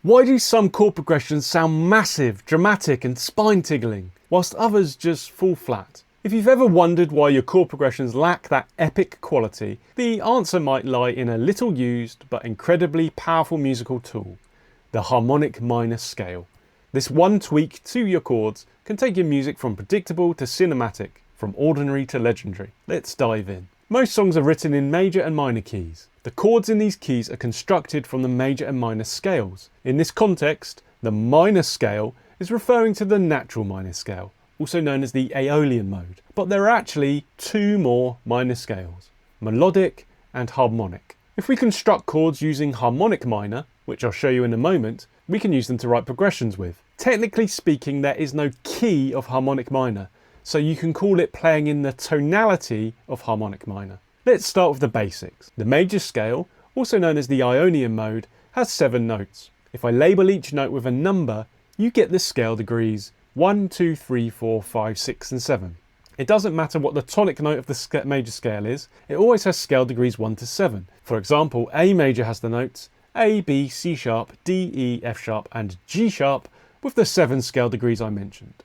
Why do some chord progressions sound massive, dramatic and spine-tingling, whilst others just fall flat? If you've ever wondered why your chord progressions lack that epic quality, the answer might lie in a little used but incredibly powerful musical tool, the harmonic minor scale. This one tweak to your chords can take your music from predictable to cinematic, from ordinary to legendary. Let's dive in. Most songs are written in major and minor keys. The chords in these keys are constructed from the major and minor scales. In this context, the minor scale is referring to the natural minor scale, also known as the Aeolian mode. But there are actually two more minor scales, melodic and harmonic. If we construct chords using harmonic minor, which I'll show you in a moment, we can use them to write progressions with. Technically speaking, there is no key of harmonic minor, so you can call it playing in the tonality of harmonic minor. Let's start with the basics. The major scale, also known as the Ionian mode, has 7 notes. If I label each note with a number, you get the scale degrees 1, 2, 3, 4, 5, 6 and 7. It doesn't matter what the tonic note of the major scale is, it always has scale degrees 1 to 7. For example, A major has the notes A, B, C sharp, D, E, F sharp and G sharp with the 7 scale degrees I mentioned.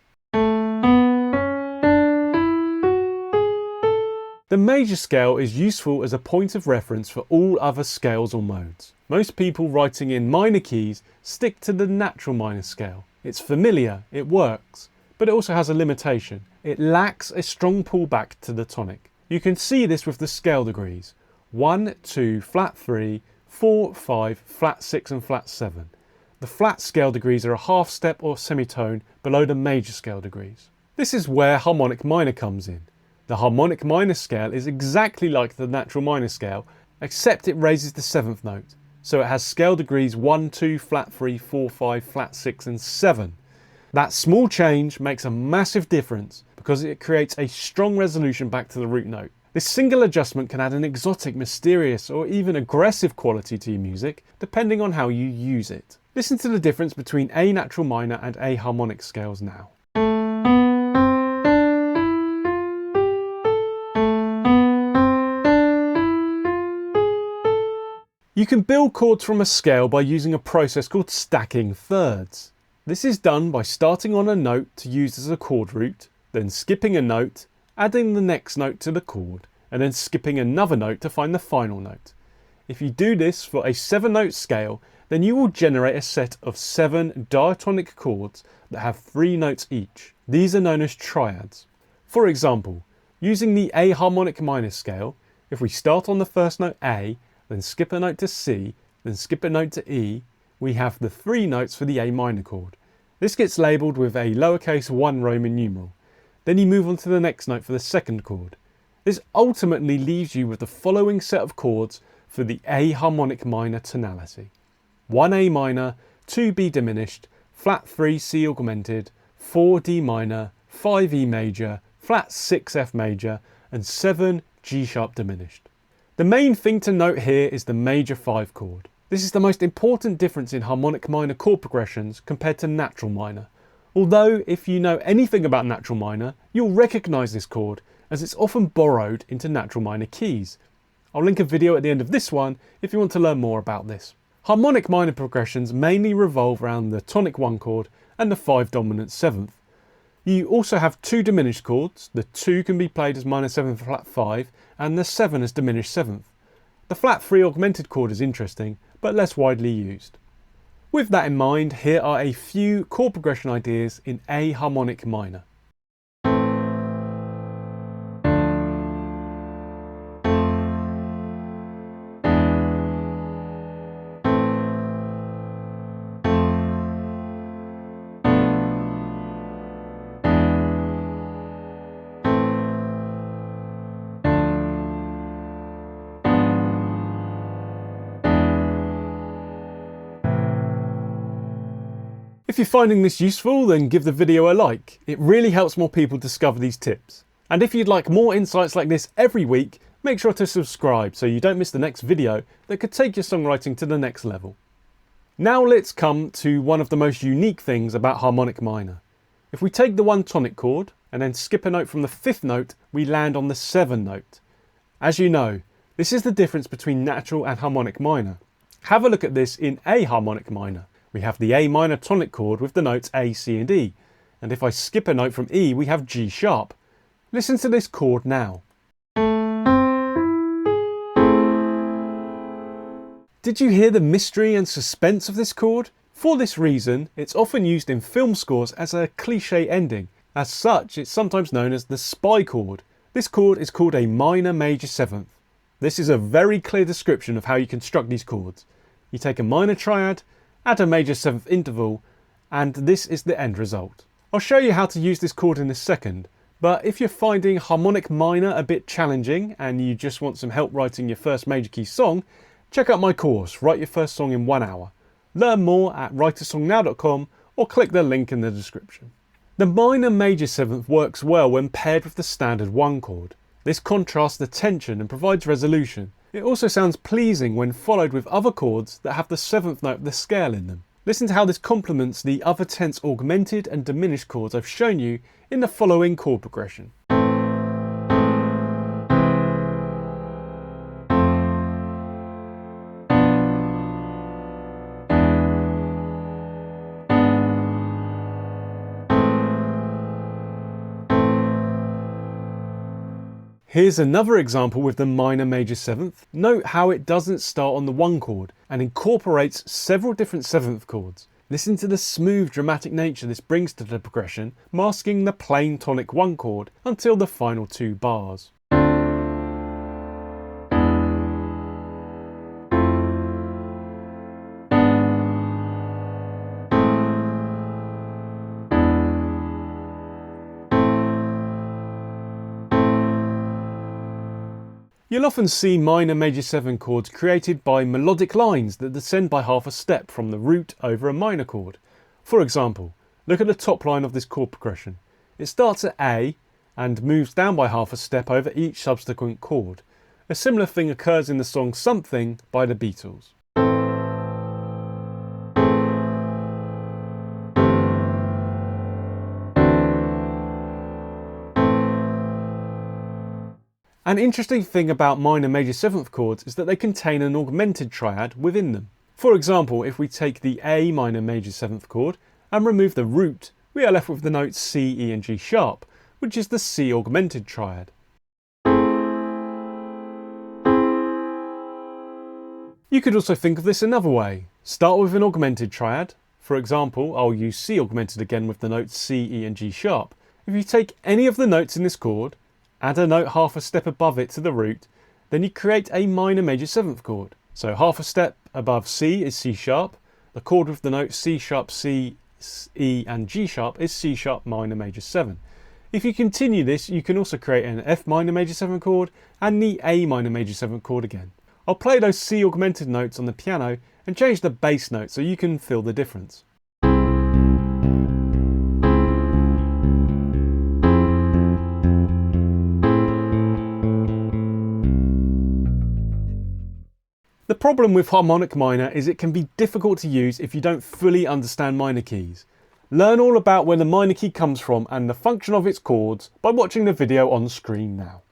The major scale is useful as a point of reference for all other scales or modes. Most people writing in minor keys stick to the natural minor scale. It's familiar, it works, but it also has a limitation. It lacks a strong pullback to the tonic. You can see this with the scale degrees 1, 2, flat 3, 4, 5, flat 6 and flat 7. The flat scale degrees are a half step or semitone below the major scale degrees. This is where harmonic minor comes in. The harmonic minor scale is exactly like the natural minor scale, except it raises the 7th note. So it has scale degrees 1, 2, flat 3, 4, 5, flat 6 and 7. That small change makes a massive difference because it creates a strong resolution back to the root note. This single adjustment can add an exotic, mysterious or even aggressive quality to your music, depending on how you use it. Listen to the difference between A natural minor and A harmonic scales now. You can build chords from a scale by using a process called stacking thirds. This is done by starting on a note to use as a chord root, then skipping a note, adding the next note to the chord, and then skipping another note to find the final note. If you do this for a 7-note scale, then you will generate a set of 7 diatonic chords that have 3 notes each. These are known as triads. For example, using the A harmonic minor scale, if we start on the first note A, then skip a note to C, then skip a note to E, we have the 3 notes for the A minor chord. This gets labelled with a lowercase 1 Roman numeral. Then you move on to the next note for the second chord. This ultimately leaves you with the following set of chords for the A harmonic minor tonality. 1 A minor, 2 B diminished, flat 3 C augmented, 4 D minor, 5 E major, flat 6 F major and 7 G sharp diminished. The main thing to note here is the major 5 chord. This is the most important difference in harmonic minor chord progressions compared to natural minor. Although if you know anything about natural minor, you'll recognise this chord as it's often borrowed into natural minor keys. I'll link a video at the end of this one if you want to learn more about this. Harmonic minor progressions mainly revolve around the tonic 1 chord and the 5 dominant 7th. You also have 2 diminished chords. The 2 can be played as minor 7th flat 5 and the 7 as diminished 7th. The flat 3 augmented chord is interesting but less widely used. With that in mind, here are a few chord progression ideas in A harmonic minor. If you're finding this useful, then give the video a like. It really helps more people discover these tips. And if you'd like more insights like this every week, make sure to subscribe so you don't miss the next video that could take your songwriting to the next level. Now let's come to one of the most unique things about harmonic minor. If we take the 1 tonic chord and then skip a note from the 5th note, we land on the 7th note. As you know, this is the difference between natural and harmonic minor. Have a look at this in A harmonic minor. We have the A minor tonic chord with the notes A, C and E, and if I skip a note from E we have G sharp. Listen to this chord now. Did you hear the mystery and suspense of this chord? For this reason, it's often used in film scores as a cliché ending. As such, it's sometimes known as the spy chord. This chord is called a minor major seventh. This is a very clear description of how you construct these chords. You take a minor triad, add a major seventh interval, and this is the end result. I'll show you how to use this chord in a second, but if you're finding harmonic minor a bit challenging and you just want some help writing your first major key song, check out my course, Write Your First Song in 1 Hour. Learn more at writeasongnow.com or click the link in the description. The minor major seventh works well when paired with the standard 1 chord. This contrasts the tension and provides resolution. It also sounds pleasing when followed with other chords that have the 7th note of the scale in them. Listen to how this complements the other tense augmented and diminished chords I've shown you in the following chord progression. Here's another example with the minor major seventh. Note how it doesn't start on the 1 chord and incorporates several different 7th chords. Listen to the smooth dramatic nature this brings to the progression, masking the plain tonic 1 chord until the final 2 bars. You'll often see minor major 7 chords created by melodic lines that descend by half a step from the root over a minor chord. For example, look at the top line of this chord progression. It starts at A and moves down by half a step over each subsequent chord. A similar thing occurs in the song Something by the Beatles. An interesting thing about minor major 7th chords is that they contain an augmented triad within them. For example, if we take the A minor major 7th chord and remove the root, we are left with the notes C, E and G sharp, which is the C augmented triad. You could also think of this another way. Start with an augmented triad. For example, I'll use C augmented again with the notes C, E and G sharp. If you take any of the notes in this chord, add a note half a step above it to the root, then you create a minor major 7th chord. So half a step above C is C sharp, the chord with the notes C sharp, C, E and G sharp is C sharp minor major 7. If you continue this, you can also create an F minor major 7 chord and the A minor major 7 chord again. I'll play those C augmented notes on the piano and change the bass note so you can feel the difference. The problem with harmonic minor is it can be difficult to use if you don't fully understand minor keys. Learn all about where the minor key comes from and the function of its chords by watching the video on screen now.